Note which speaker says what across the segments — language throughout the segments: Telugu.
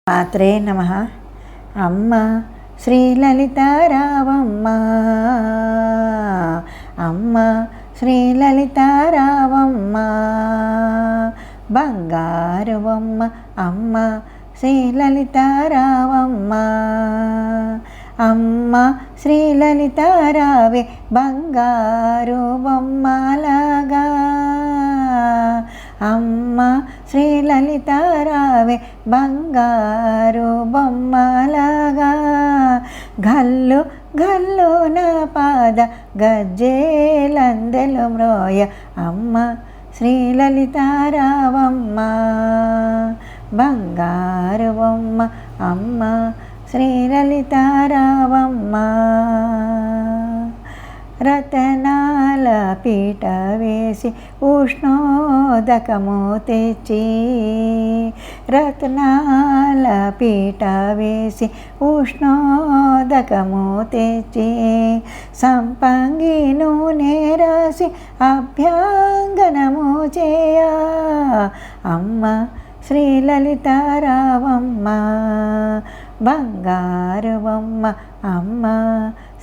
Speaker 1: మాత్రే నమః. అమ్మ శ్రీ లలితారావమ్మ, అమ్మ శ్రీ లలితారావమ్మ, బంగారు బొమ్మ అమ్మ శ్రీ లలితారావమ్మ. అమ్మ శ్రీ లలితారావే బంగారు బొమ్మలాగా, అమ్మ శ్రీ లలితారావే బంగారు బొమ్మలాగా, గల్లు గల్లు నా పాద గజ్జేలందెలు మ్రోయ అమ్మ శ్రీ లలితారావమ్మ, బంగారు బొమ్మ అమ్మ శ్రీ లలితారావమ్మ. రతనాల పీట వేసి ఉష్ణోదకము తెచ్చి, రతనాల పీట వేసి ఉష్ణోదకము తెచ్చి, సంపంగి నూనె రాసి అభ్యంగనము చేయ అమ్మ శ్రీ లలితారావమ్మ, బంగారు బొమ్మ అమ్మ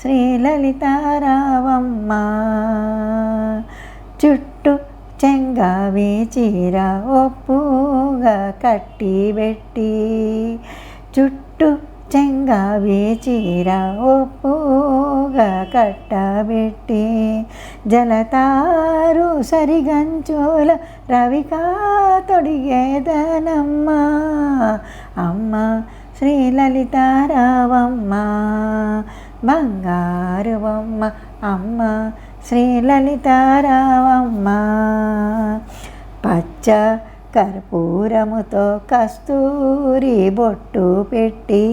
Speaker 1: శ్రీ లలితారావమ్మ. చుట్టూ చెంగావి చీర ఒప్పుగా కట్టిబెట్టి, చుట్టూ చెంగావి చీర ఒప్పుగా కట్టబెట్టి, జలతారు సరిగంచుల రవికా తొడిగేదనమ్మ అమ్మ శ్రీ లలితారావమ్మ, బంగారు బొమ్మ అమ్మ శ్రీ లలితారావమ్మ. పచ్చ కర్పూరముతో కస్తూరి బొట్టు పెట్టి,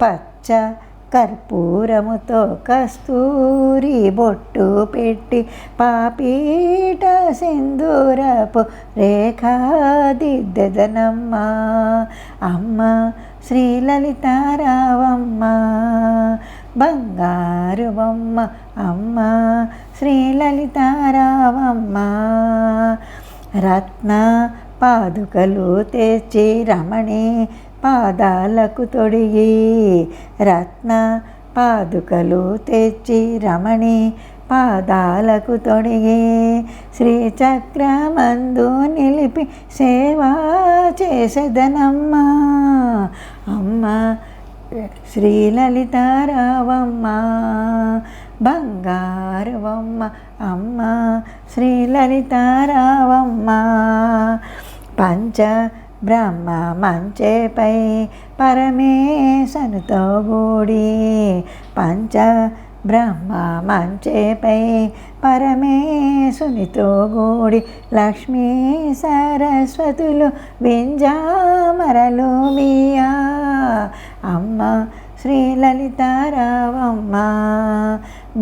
Speaker 1: పచ్చ కర్పూరముతో కస్తూరి బొట్టు పెట్టి, పాపీట సింధూరపు రేఖాదిద్దెదనమ్మ అమ్మ శ్రీ లలితారావమ్మ, బంగారు బొమ్మ అమ్మ శ్రీ లలితారావమ్మ. రత్న పాదుకలు తెచ్చి రమణి పాదాలకు తొడిగి, రత్న పాదుకలు తెచ్చి రమణి పాదాలకు తొడిగి, శ్రీచక్రమందు నిలిపి సేవా చేసేదనమ్మ అమ్మ శ్రీ లలితారావమ్మ, బంగారు బొమ్మ అమ్మ శ్రీ లలితారావమ్మ. పంచ బ్రహ్మ మంచేపై పరమేశనుతో గూడి, పంచ బ్రహ్మ మంచేపై పరమేశునితో గూడి, లక్ష్మీ సరస్వతులు వింజామరలు మియా అమ్మ శ్రీ లలితారావమ్మ,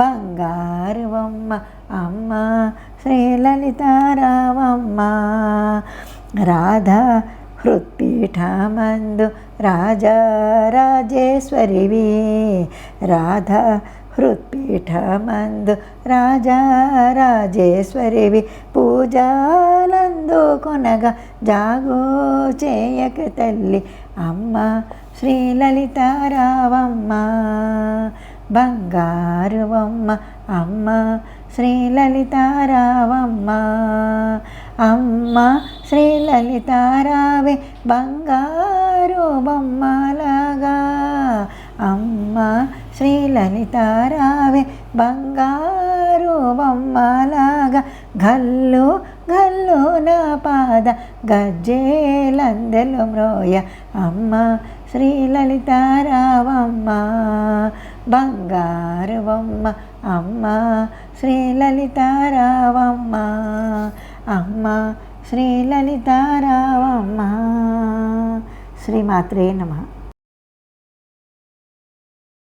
Speaker 1: బంగారు బొమ్మ అమ్మ శ్రీ లలితారావమ్మ. రాధా హృత్పీఠమందు రాజరాజేశ్వరివి, రాధా హృత్పీఠమందు రాజరాజేశ్వరివి, పూజలందు కొనగా జాగో చేయక తల్లి అమ్మ శ్రీ లలితారావమ్మ, బంగారు బొమ్మ అమ్మ శ్రీ లలితారావమ్మ. అమ్మ శ్రీ లలితారావే బంగారు బొమ్మలాగా, అమ్మ శ్రీ లలితారావే బంగారు బొమ్మలాగా, గల్లు గల్లు నా పాద గజ్జేలందెలు మ్రోయ అమ్మ శ్రీ లలితారావమ్మ, బంగారు బొమ్మ అమ్మ శ్రీ లలితారావమ్మ, అమ్మ శ్రీ లలితారావమ్మ. శ్రీమాత్రే నమః.